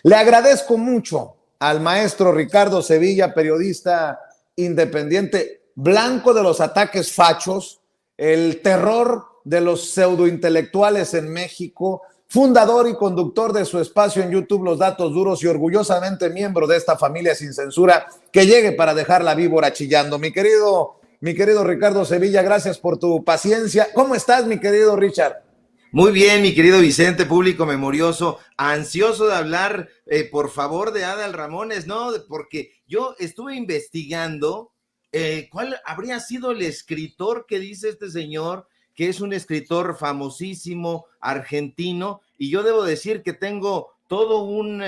Le agradezco mucho al maestro Ricardo Sevilla, periodista independiente, blanco de los ataques fachos, el terror de los pseudointelectuales en México, fundador y conductor de su espacio en YouTube Los Datos Duros y orgullosamente miembro de esta familia sin censura que llegue para dejar la víbora chillando. Mi querido Ricardo Sevilla, gracias por tu paciencia. ¿Cómo estás, mi querido Richard? Muy bien, mi querido Vicente, público memorioso, ansioso de hablar, por favor, de Adal Ramones, ¿no? Porque yo estuve investigando cuál habría sido el escritor que dice este señor, que es un escritor famosísimo, argentino, y yo debo decir que tengo todo un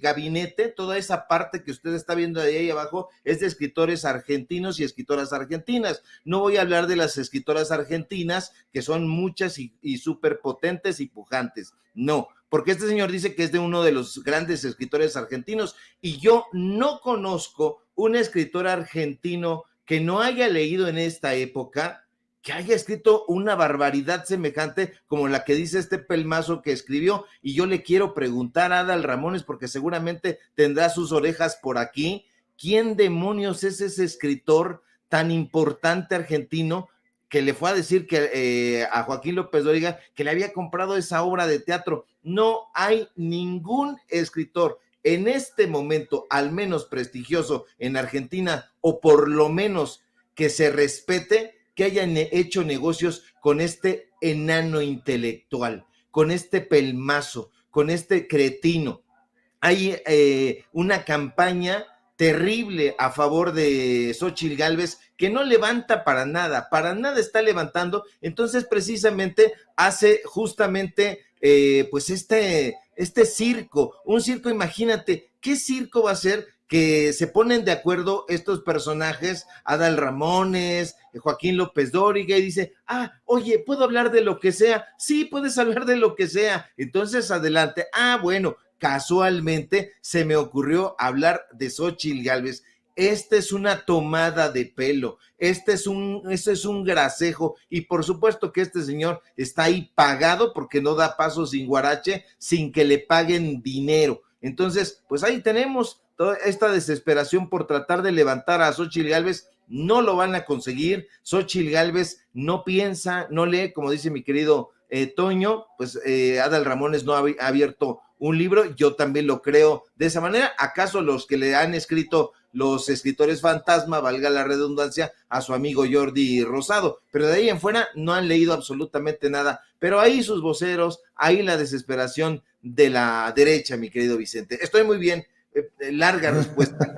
gabinete, toda esa parte que usted está viendo de ahí abajo es de escritores argentinos y escritoras argentinas. No voy a hablar de las escritoras argentinas, que son muchas y súper potentes y pujantes. No, porque este señor dice que es de uno de los grandes escritores argentinos y yo no conozco un escritor argentino que no haya leído en esta época, que haya escrito una barbaridad semejante como la que dice este pelmazo que escribió, y yo le quiero preguntar a Adal Ramones, porque seguramente tendrá sus orejas por aquí, ¿quién demonios es ese escritor tan importante argentino que le fue a decir que a Joaquín López Dóriga que le había comprado esa obra de teatro? No hay ningún escritor en este momento, al menos prestigioso en Argentina, o por lo menos que se respete, que hayan hecho negocios con este enano intelectual, con este pelmazo, con este cretino. Hay una campaña terrible a favor de Xóchitl Gálvez que no levanta para nada está levantando. Entonces precisamente hace justamente pues este circo, un circo. Imagínate, ¿qué circo va a ser? Que se ponen de acuerdo estos personajes, Adal Ramones, Joaquín López Dóriga, y dice, oye, ¿puedo hablar de lo que sea? Sí, puedes hablar de lo que sea. Entonces, adelante. Bueno, casualmente se me ocurrió hablar de Xóchitl Gálvez. Esta es una tomada de pelo, este es un gracejo, y por supuesto que este señor está ahí pagado porque no da paso sin guarache, sin que le paguen dinero. Entonces, pues ahí tenemos toda esta desesperación por tratar de levantar a Xóchitl Gálvez. No lo van a conseguir. Xóchitl Gálvez no piensa, no lee, como dice mi querido Toño. Pues Adal Ramones no ha abierto un libro, yo también lo creo de esa manera. ¿Acaso los que le han escrito los escritores fantasma, valga la redundancia, a su amigo Jordi Rosado? Pero de ahí en fuera no han leído absolutamente nada. Pero ahí sus voceros, ahí la desesperación de la derecha, mi querido Vicente. Estoy muy bien. Larga respuesta.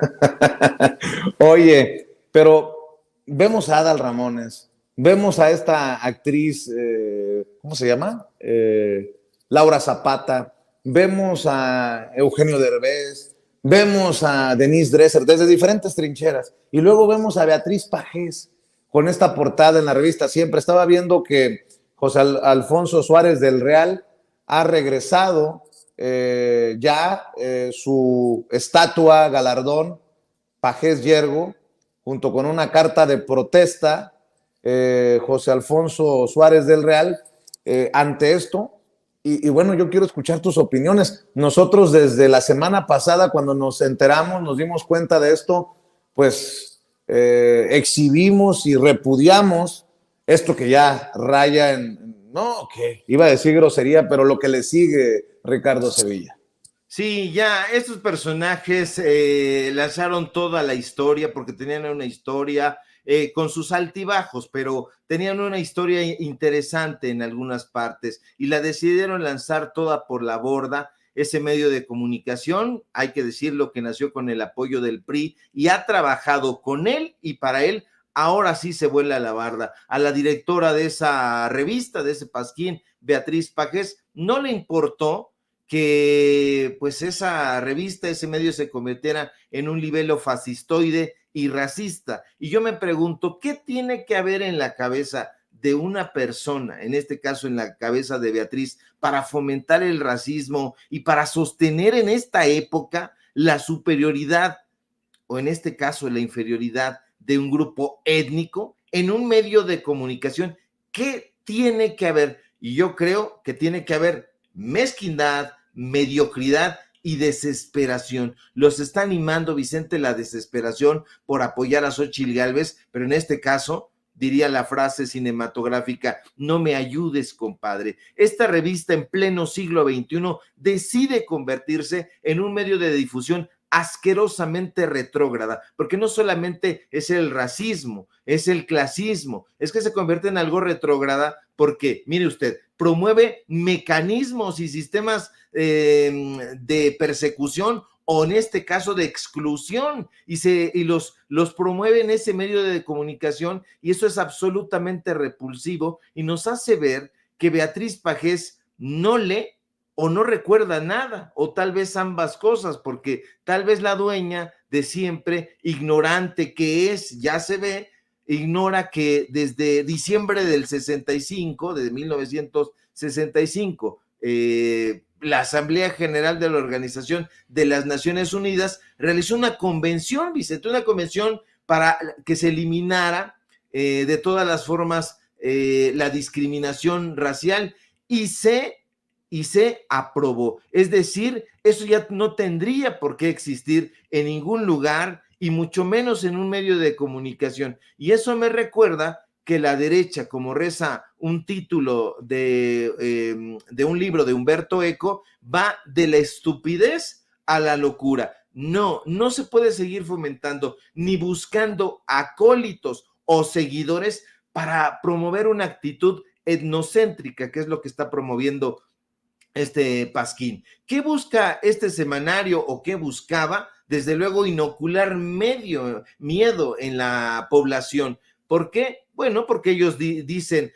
Oye, pero vemos a Adal Ramones, vemos a esta actriz, ¿cómo se llama? Laura Zapata, vemos a Eugenio Derbez, vemos a Denise Dresser desde diferentes trincheras, y luego vemos a Beatriz Pajés con esta portada en la revista Siempre. Estaba viendo que José Alfonso Suárez del Real ha regresado su estatua, galardón, Pajés Yergo, junto con una carta de protesta, José Alfonso Suárez del Real, ante esto. Y bueno, yo quiero escuchar tus opiniones. Nosotros desde la semana pasada, cuando nos enteramos, nos dimos cuenta de esto, pues exhibimos y repudiamos esto que ya raya no, que iba a decir grosería, pero lo que le sigue, Ricardo Sevilla. Sí, ya, estos personajes lanzaron toda la historia porque tenían una historia con sus altibajos, pero tenían una historia interesante en algunas partes y la decidieron lanzar toda por la borda. Ese medio de comunicación, hay que decirlo, que nació con el apoyo del PRI y ha trabajado con él y para él. Ahora sí se vuela la barda. A la directora de esa revista, de ese pasquín, Beatriz Pajés, no le importó que pues esa revista, ese medio se convirtiera en un libelo fascistoide y racista. Y yo me pregunto, ¿qué tiene que haber en la cabeza de una persona, en este caso en la cabeza de Beatriz, para fomentar el racismo y para sostener en esta época la superioridad, o en este caso la inferioridad de un grupo étnico en un medio de comunicación? ¿Qué tiene que haber? Y yo creo que tiene que haber mezquindad, mediocridad y desesperación. Los está animando, Vicente, la desesperación por apoyar a Xóchitl Gálvez, pero en este caso diría la frase cinematográfica: no me ayudes, compadre. Esta revista en pleno siglo XXI decide convertirse en un medio de difusión asquerosamente retrógrada, porque no solamente es el racismo, es el clasismo, es que se convierte en algo retrógrada porque, mire usted, promueve mecanismos y sistemas de persecución, o en este caso de exclusión, y los promueve en ese medio de comunicación, y eso es absolutamente repulsivo y nos hace ver que Beatriz Pajés no lee o no recuerda nada, o tal vez ambas cosas, porque tal vez la dueña de siempre, ignorante que es, ya se ve, ignora que desde diciembre del 65, de 1965, la Asamblea General de la Organización de las Naciones Unidas realizó una convención, Vicente, una convención para que se eliminara de todas las formas la discriminación racial, y se aprobó. Es decir, eso ya no tendría por qué existir en ningún lugar, y mucho menos en un medio de comunicación. Y eso me recuerda que la derecha, como reza un título de un libro de Humberto Eco, va de la estupidez a la locura. No, no se puede seguir fomentando ni buscando acólitos o seguidores para promover una actitud etnocéntrica, que es lo que está promoviendo este Pasquín. ¿Qué busca este semanario, o qué buscaba? Desde luego, inocular miedo en la población. ¿Por qué? Bueno, porque ellos dicen,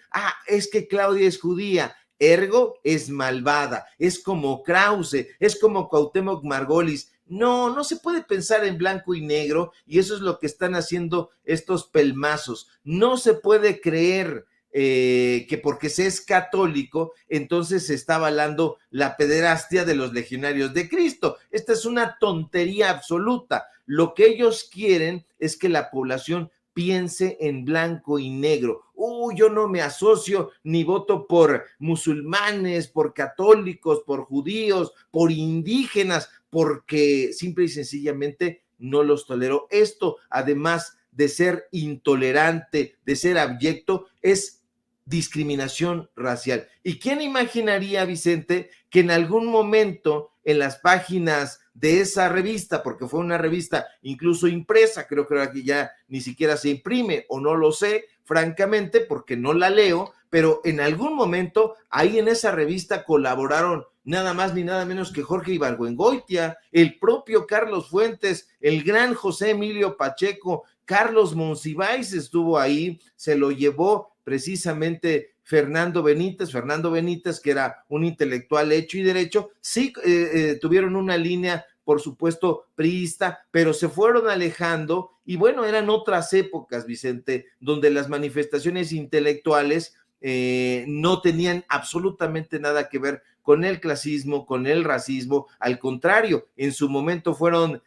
es que Claudia es judía, ergo es malvada, es como Krause, es como Cuauhtémoc Margolis. No, no se puede pensar en blanco y negro, y eso es lo que están haciendo estos pelmazos. No se puede creer que porque se es católico, entonces se está avalando la pederastia de los legionarios de Cristo. Esta es una tontería absoluta. Lo que ellos quieren es que la población piense en blanco y negro. Yo no me asocio ni voto por musulmanes, por católicos, por judíos, por indígenas, porque simple y sencillamente no los tolero. Esto, además de ser intolerante, de ser abyecto, es discriminación racial. ¿Y quién imaginaría, Vicente, que en algún momento en las páginas de esa revista, porque fue una revista incluso impresa, creo que ya ni siquiera se imprime, o no lo sé, francamente, porque no la leo, pero en algún momento ahí en esa revista colaboraron nada más ni nada menos que Jorge Ibargüengoitia, el propio Carlos Fuentes, el gran José Emilio Pacheco, Carlos Monsiváis estuvo ahí, se lo llevó precisamente Fernando Benítez, que era un intelectual hecho y derecho. Sí, tuvieron una línea, por supuesto, priista, pero se fueron alejando, y bueno, eran otras épocas, Vicente, donde las manifestaciones intelectuales no tenían absolutamente nada que ver con el clasismo, con el racismo. Al contrario, en su momento fueron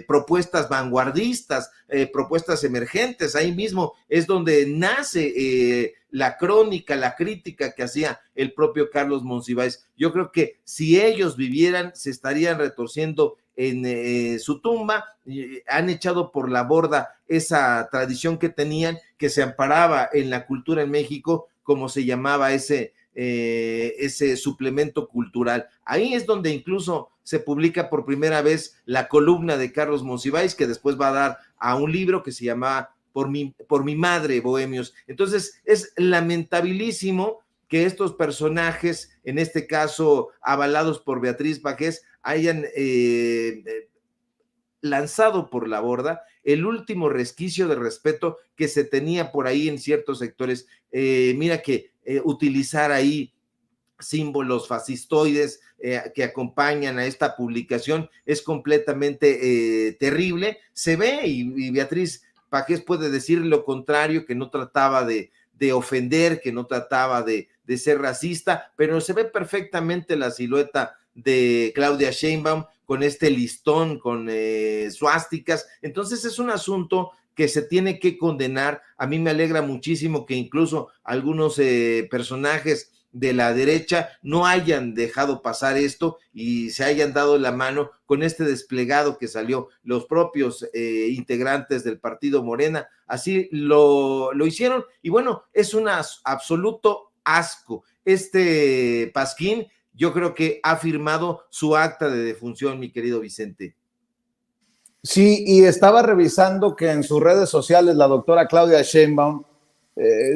propuestas vanguardistas, propuestas emergentes. Ahí mismo es donde nace la crónica, la crítica que hacía el propio Carlos Monsiváis. Yo creo que si ellos vivieran, se estarían retorciendo en su tumba. Han echado por la borda esa tradición que tenían, que se amparaba en la cultura en México, como se llamaba ese suplemento cultural. Ahí es donde incluso se publica por primera vez la columna de Carlos Monsiváis, que después va a dar a un libro que se llama Por mi madre, Bohemios. Entonces es lamentabilísimo que estos personajes, en este caso avalados por Beatriz Pajés, hayan lanzado por la borda el último resquicio de respeto que se tenía por ahí en ciertos sectores. Mira que utilizar ahí símbolos fascistoides que acompañan a esta publicación es completamente terrible. Se ve, y Beatriz Pajés puede decir lo contrario, que no trataba de ofender, que no trataba de ser racista, pero se ve perfectamente la silueta de Claudia Sheinbaum con este listón, con suásticas. Entonces es un asunto que se tiene que condenar. A mí me alegra muchísimo que incluso algunos personajes de la derecha no hayan dejado pasar esto y se hayan dado la mano con este desplegado que salió. Los propios integrantes del partido Morena así lo hicieron, y bueno, es un absoluto asco. Este Pasquín, yo creo que ha firmado su acta de defunción, mi querido Vicente. Sí, y estaba revisando que en sus redes sociales la doctora Claudia Sheinbaum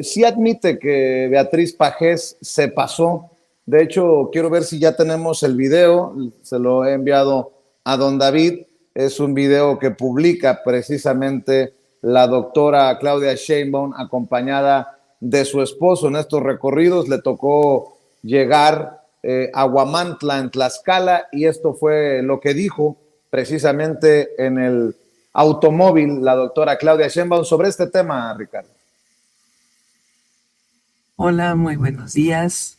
sí admite que Beatriz Pajés se pasó. De hecho, quiero ver si ya tenemos el video, se lo he enviado a don David. Es un video que publica precisamente la doctora Claudia Sheinbaum acompañada de su esposo en estos recorridos. Le tocó llegar a Huamantla, en Tlaxcala, y esto fue lo que dijo precisamente en el automóvil la doctora Claudia Sheinbaum sobre este tema, Ricardo. Hola, muy buenos días.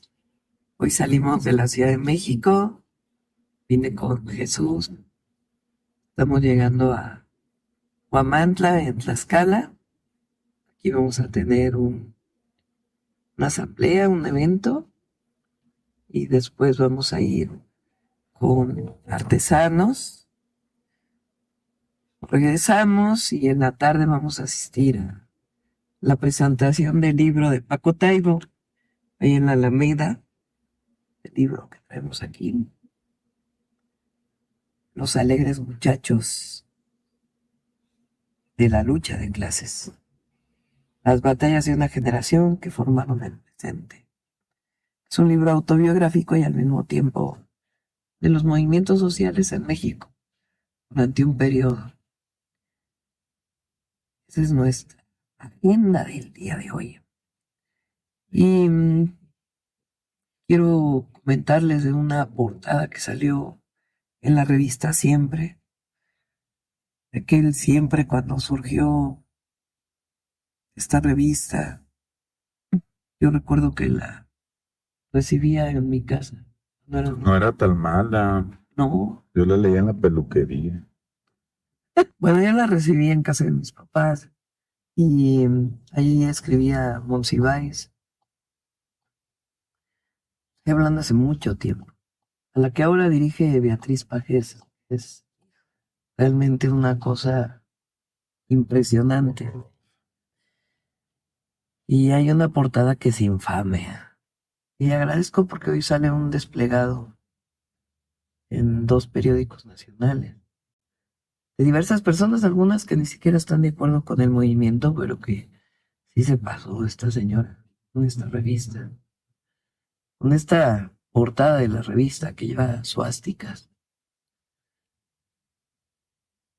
Hoy salimos de la Ciudad de México. Vine con Jesús. Estamos llegando a Huamantla, en Tlaxcala. Aquí vamos a tener una asamblea, un evento. Y después vamos a ir con artesanos. Regresamos y en la tarde vamos a asistir a la presentación del libro de Paco Taibo, ahí en la Alameda, el libro que traemos aquí, Los alegres muchachos de la lucha de clases, las batallas de una generación que formaron el presente. Es un libro autobiográfico y al mismo tiempo de los movimientos sociales en México durante un periodo. Esa es nuestra agenda del día de hoy. Y quiero comentarles de una portada que salió en la revista Siempre. Aquel Siempre, cuando surgió esta revista, yo recuerdo que la recibía en mi casa. No era tan mala. No. Yo la leía en la peluquería. Bueno, yo la recibí en casa de mis papás. Y ahí escribía Monsiváis. Estoy hablando hace mucho tiempo. A la que ahora dirige Beatriz Pajés. Es realmente una cosa impresionante. Y hay una portada que es infame. Y agradezco porque hoy sale un desplegado en 2 periódicos nacionales. De diversas personas, algunas que ni siquiera están de acuerdo con el movimiento, pero que sí se pasó esta señora con esta revista, con esta portada de la revista que lleva suásticas,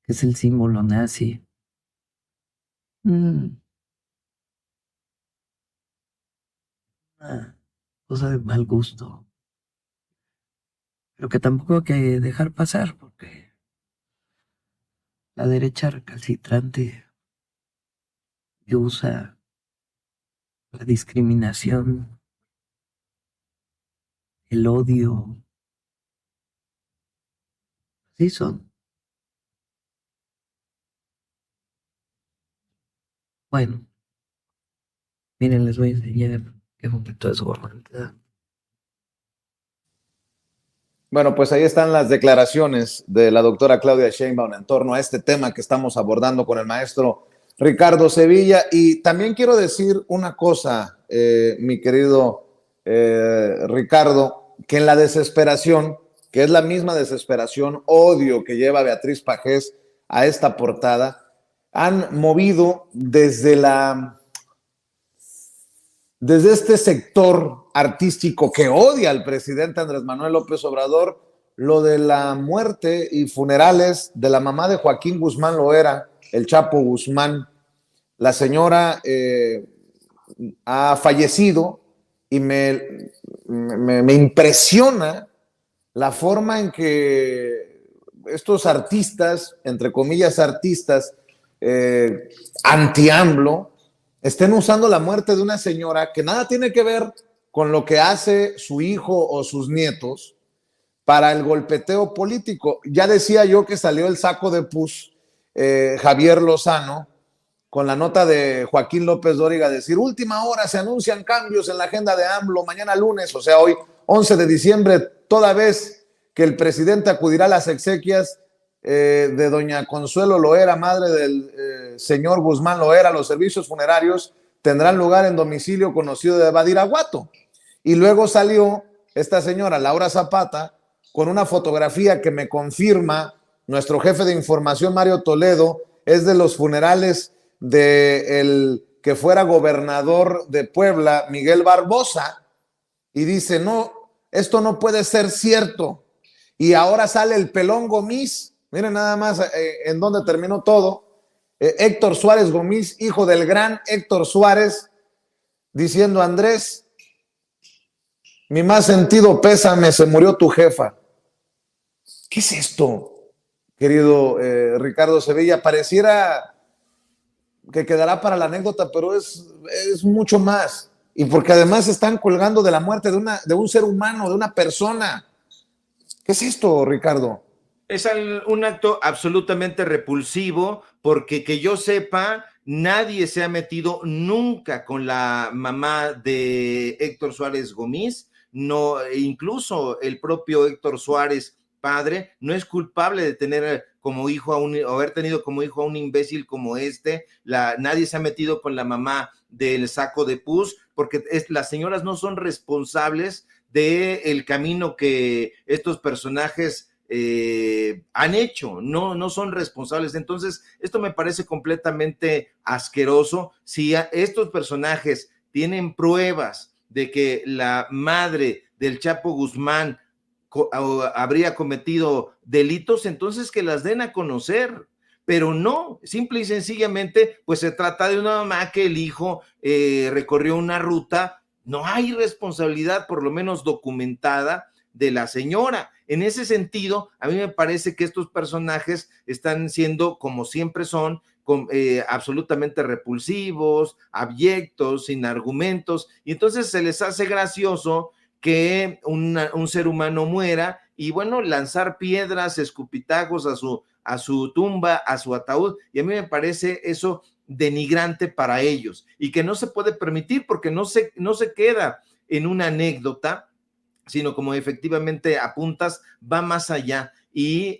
que es el símbolo nazi. Una cosa de mal gusto, pero que tampoco hay que dejar pasar, porque la derecha recalcitrante que usa la discriminación, el odio, así son. Bueno, miren, les voy a enseñar qué completo es Huamantla. Bueno, pues ahí están las declaraciones de la doctora Claudia Sheinbaum en torno a este tema que estamos abordando con el maestro Ricardo Sevilla. Y también quiero decir una cosa, mi querido Ricardo, que en la desesperación, que es la misma desesperación, odio que lleva Beatriz Pajés a esta portada, han movido desde este sector artístico que odia al presidente Andrés Manuel López Obrador, lo de la muerte y funerales de la mamá de Joaquín Guzmán Loera, el Chapo Guzmán. La señora ha fallecido y me impresiona la forma en que estos artistas, entre comillas artistas, anti-AMLO, estén usando la muerte de una señora que nada tiene que ver con lo que hace su hijo o sus nietos para el golpeteo político. Ya decía yo que salió el saco de pus Javier Lozano con la nota de Joaquín López Dóriga, decir, última hora, se anuncian cambios en la agenda de AMLO, mañana lunes, o sea, hoy, 11 de diciembre, toda vez que el presidente acudirá a las exequias de doña Consuelo Loera, madre del señor Guzmán Loera, los servicios funerarios tendrán lugar en domicilio conocido de Badiraguato. Y luego salió esta señora, Laura Zapata, con una fotografía que me confirma nuestro jefe de información, Mario Toledo, es de los funerales de el que fuera gobernador de Puebla, Miguel Barbosa, y dice, no, esto no puede ser cierto. Y ahora sale el pelón Gomis, miren nada más en dónde terminó todo, Héctor Suárez Gomis, hijo del gran Héctor Suárez, diciendo, Andrés, mi más sentido pésame, se murió tu jefa. ¿Qué es esto, querido Ricardo Sevilla? Pareciera que quedará para la anécdota, pero es mucho más. Y porque además están colgando de la muerte de un ser humano, de una persona. ¿Qué es esto, Ricardo? Es un acto absolutamente repulsivo, porque que yo sepa, nadie se ha metido nunca con la mamá de Héctor Suárez Gomis, no, incluso el propio Héctor Suárez, padre, no es culpable de tener como hijo haber tenido como hijo a un imbécil como este. Nadie se ha metido con la mamá del saco de pus, porque las señoras no son responsables del camino que estos personajes han hecho, no son responsables. Entonces, esto me parece completamente asqueroso. Si estos personajes tienen pruebas de que la madre del Chapo Guzmán habría cometido delitos, entonces que las den a conocer, pero no, simple y sencillamente, pues se trata de una mamá que el hijo recorrió una ruta. No hay responsabilidad, por lo menos documentada, de la señora. En ese sentido, a mí me parece que estos personajes están siendo, como siempre son, absolutamente repulsivos, abyectos, sin argumentos, y entonces se les hace gracioso que un ser humano muera y, bueno, lanzar piedras, escupitajos a su tumba, a su ataúd, y a mí me parece eso denigrante para ellos y que no se puede permitir, porque no se queda en una anécdota, sino, como efectivamente apuntas, va más allá y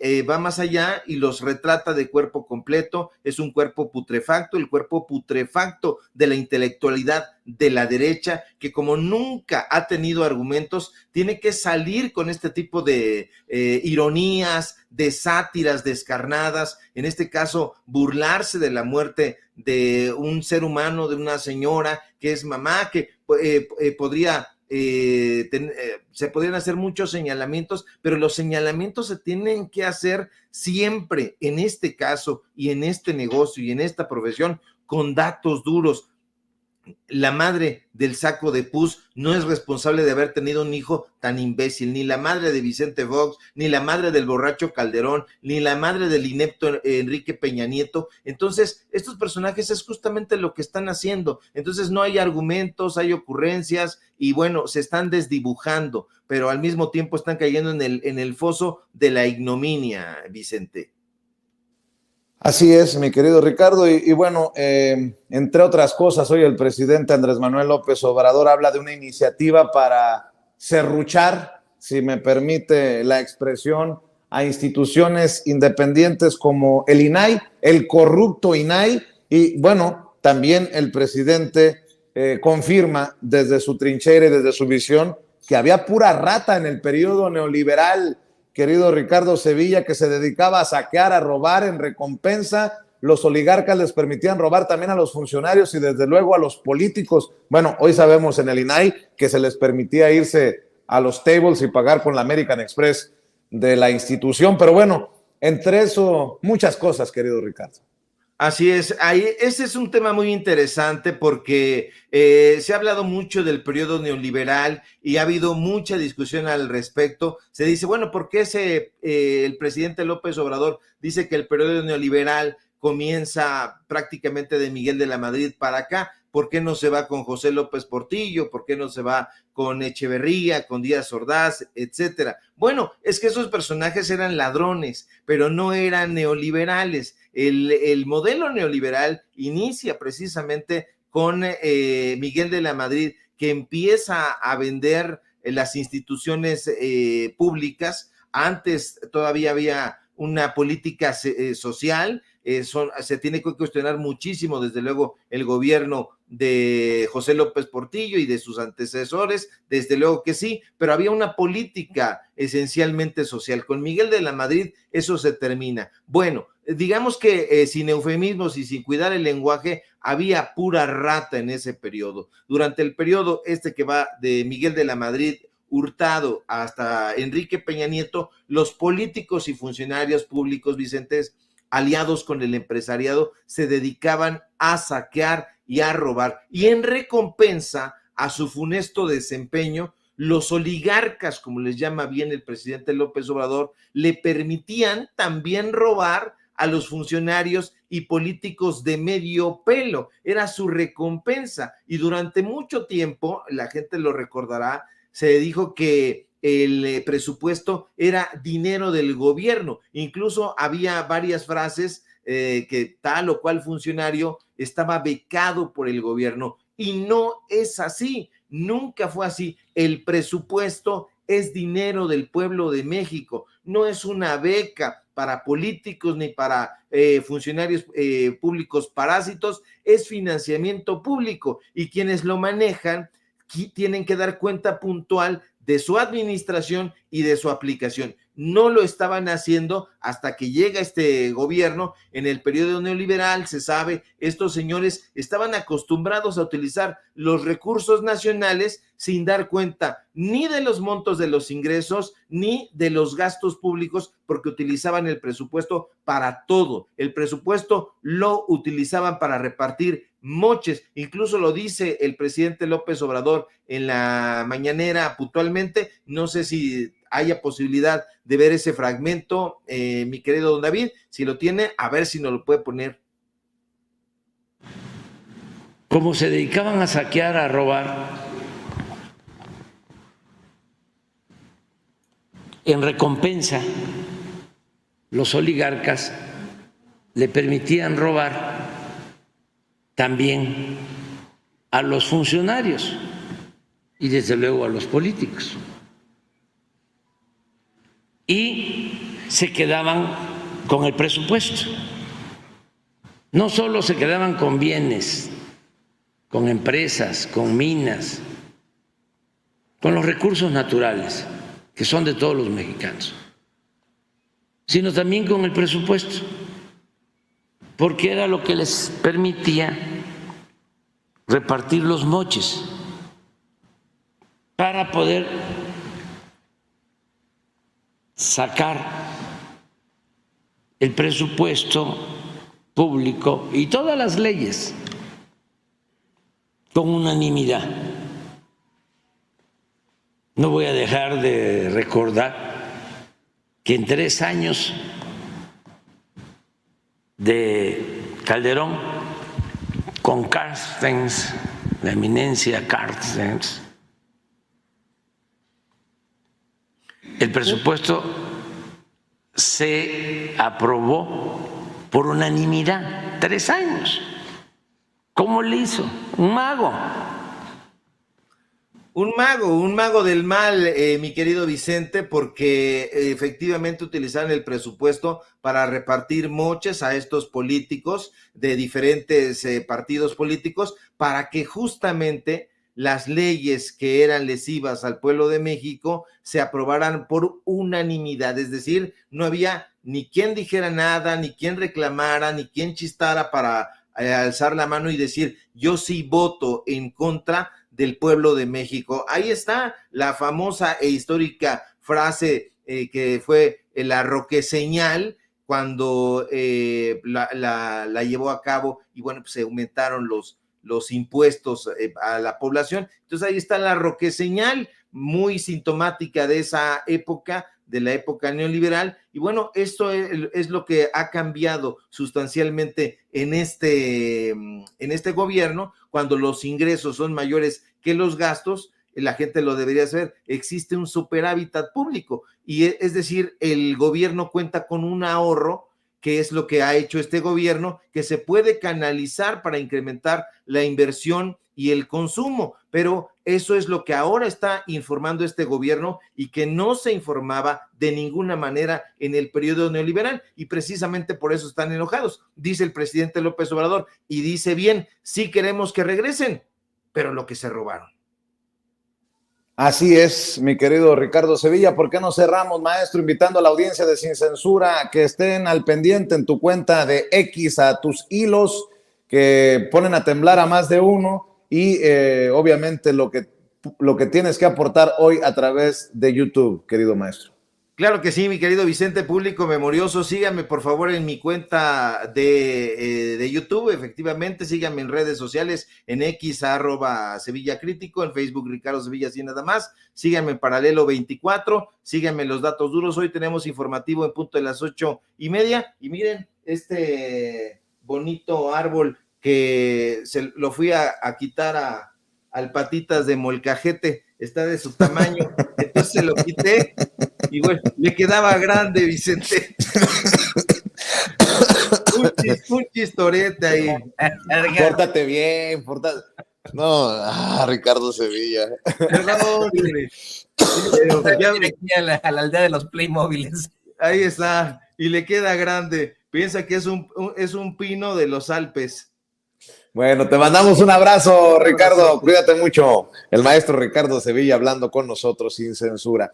los retrata de cuerpo completo. Es un cuerpo putrefacto, el cuerpo putrefacto de la intelectualidad de la derecha, que como nunca ha tenido argumentos, tiene que salir con este tipo de ironías, de sátiras descarnadas, en este caso burlarse de la muerte de un ser humano, de una señora que es mamá, que podría... se podrían hacer muchos señalamientos, pero los señalamientos se tienen que hacer siempre, en este caso y en este negocio y en esta profesión, con datos duros. La madre del saco de pus no es responsable de haber tenido un hijo tan imbécil, ni la madre de Vicente Fox, ni la madre del borracho Calderón, ni la madre del inepto Enrique Peña Nieto. Entonces, estos personajes es justamente lo que están haciendo. Entonces, no hay argumentos, hay ocurrencias y, bueno, se están desdibujando, pero al mismo tiempo están cayendo en el foso de la ignominia, Vicente. Así es, mi querido Ricardo, y bueno, entre otras cosas, hoy el presidente Andrés Manuel López Obrador habla de una iniciativa para serruchar, si me permite la expresión, a instituciones independientes como el INAI, el corrupto INAI, y bueno, también el presidente confirma desde su trinchera y desde su visión que había pura rata en el periodo neoliberal, querido Ricardo Sevilla, que se dedicaba a saquear, a robar en recompensa. Los oligarcas les permitían robar también a los funcionarios y desde luego a los políticos. Bueno, hoy sabemos en el INAI que se les permitía irse a los tables y pagar con la American Express de la institución, pero bueno, entre eso muchas cosas, querido Ricardo. Así es, ese es un tema muy interesante porque se ha hablado mucho del periodo neoliberal y ha habido mucha discusión al respecto. Se dice, bueno, ¿por qué el presidente López Obrador dice que el periodo neoliberal comienza prácticamente de Miguel de la Madrid para acá. ¿Por qué no se va con José López Portillo? ¿Por qué no se va con Echeverría, con Díaz Ordaz, etcétera? Bueno, es que esos personajes eran ladrones, pero no eran neoliberales. El modelo neoliberal inicia precisamente con Miguel de la Madrid, que empieza a vender las instituciones públicas. Antes todavía había una política social. Se tiene que cuestionar muchísimo, desde luego, el gobierno de José López Portillo y de sus antecesores, desde luego que sí, pero había una política esencialmente social. Con Miguel de la Madrid eso se termina. Bueno, digamos que sin eufemismos y sin cuidar el lenguaje, había pura rata en ese periodo. Durante el periodo que va de Miguel de la Madrid, Hurtado, hasta Enrique Peña Nieto, los políticos y funcionarios públicos, Vicentes, aliados con el empresariado, se dedicaban a saquear y a robar. Y en recompensa a su funesto desempeño, los oligarcas, como les llama bien el presidente López Obrador, le permitían también robar a los funcionarios y políticos de medio pelo. Era su recompensa. Y durante mucho tiempo, la gente lo recordará, se dijo que el presupuesto era dinero del gobierno. Incluso había varias frases que tal o cual funcionario estaba becado por el gobierno, y no es así, nunca fue así. El presupuesto es dinero del pueblo de México, no es una beca para políticos ni para funcionarios públicos parásitos, es financiamiento público, y quienes lo manejan tienen que dar cuenta puntual de su administración y de su aplicación. No lo estaban haciendo hasta que llega este gobierno. En el periodo neoliberal, se sabe, estos señores estaban acostumbrados a utilizar los recursos nacionales sin dar cuenta ni de los montos de los ingresos ni de los gastos públicos, porque utilizaban el presupuesto para todo. El presupuesto lo utilizaban para repartir moches. Incluso lo dice el presidente López Obrador en la mañanera puntualmente. No sé si haya posibilidad de ver ese fragmento, mi querido don David. Si lo tiene, a ver si nos lo puede poner. Como se dedicaban a saquear, a robar, en recompensa, los oligarcas le permitían robar también a los funcionarios y desde luego a los políticos. Y se quedaban con el presupuesto. No solo se quedaban con bienes, con empresas, con minas, con los recursos naturales, que son de todos los mexicanos, sino también con el presupuesto, porque era lo que les permitía repartir los moches para poder sacar el presupuesto público y todas las leyes con unanimidad. No voy a dejar de recordar que en 3 años de Calderón, con Carstens, la eminencia Carstens, el presupuesto se aprobó por unanimidad. 3 años. ¿Cómo le hizo? Un mago. Un mago del mal, mi querido Vicente, porque efectivamente utilizaron el presupuesto para repartir moches a estos políticos de diferentes partidos políticos, para que justamente las leyes que eran lesivas al pueblo de México se aprobaran por unanimidad. Es decir, no había ni quien dijera nada, ni quien reclamara, ni quien chistara para alzar la mano y decir yo sí voto en contra del pueblo de México. Ahí está la famosa e histórica frase que fue la roqueseñal, cuando la llevó a cabo, y bueno, pues se aumentaron los impuestos a la población. Entonces ahí está la roqueseñal, muy sintomática de esa época de la época neoliberal, y bueno, esto es lo que ha cambiado sustancialmente en este gobierno. Cuando los ingresos son mayores que los gastos, la gente lo debería saber, existe un superávit público, y es decir, el gobierno cuenta con un ahorro, que es lo que ha hecho este gobierno, que se puede canalizar para incrementar la inversión y el consumo, pero eso es lo que ahora está informando este gobierno y que no se informaba de ninguna manera en el periodo neoliberal, y precisamente por eso están enojados. Dice el presidente López Obrador, y dice bien, sí queremos que regresen, pero lo que se robaron. Así es, mi querido Ricardo Sevilla. ¿Por qué no cerramos, maestro, invitando a la audiencia de Sin Censura a que estén al pendiente en tu cuenta de X, a tus hilos que ponen a temblar a más de uno, y obviamente lo que tienes que aportar hoy a través de YouTube, querido maestro? Claro que sí, mi querido Vicente, público memorioso, síganme por favor en mi cuenta de YouTube, efectivamente, síganme en redes sociales, en X, @Sevilla Crítico, en Facebook, Ricardo Sevilla, así nada más, síganme en Paralelo 24, síganme en Los Datos Duros. Hoy tenemos informativo en punto de las 8:30, y miren este bonito árbol que se lo fui a quitar al Patitas de Molcajete, está de su tamaño, entonces se lo quité, y bueno, le quedaba grande, Vicente. un chistorete ahí. Pórtate bien, No, Ricardo Sevilla. Perdón, hombre. Aquí a la aldea de los Playmóviles. Ahí está, y le queda grande. Piensa que es un pino de los Alpes. Bueno, te mandamos un abrazo, Ricardo. Cuídate mucho. El maestro Ricardo Sevilla hablando con nosotros sin censura.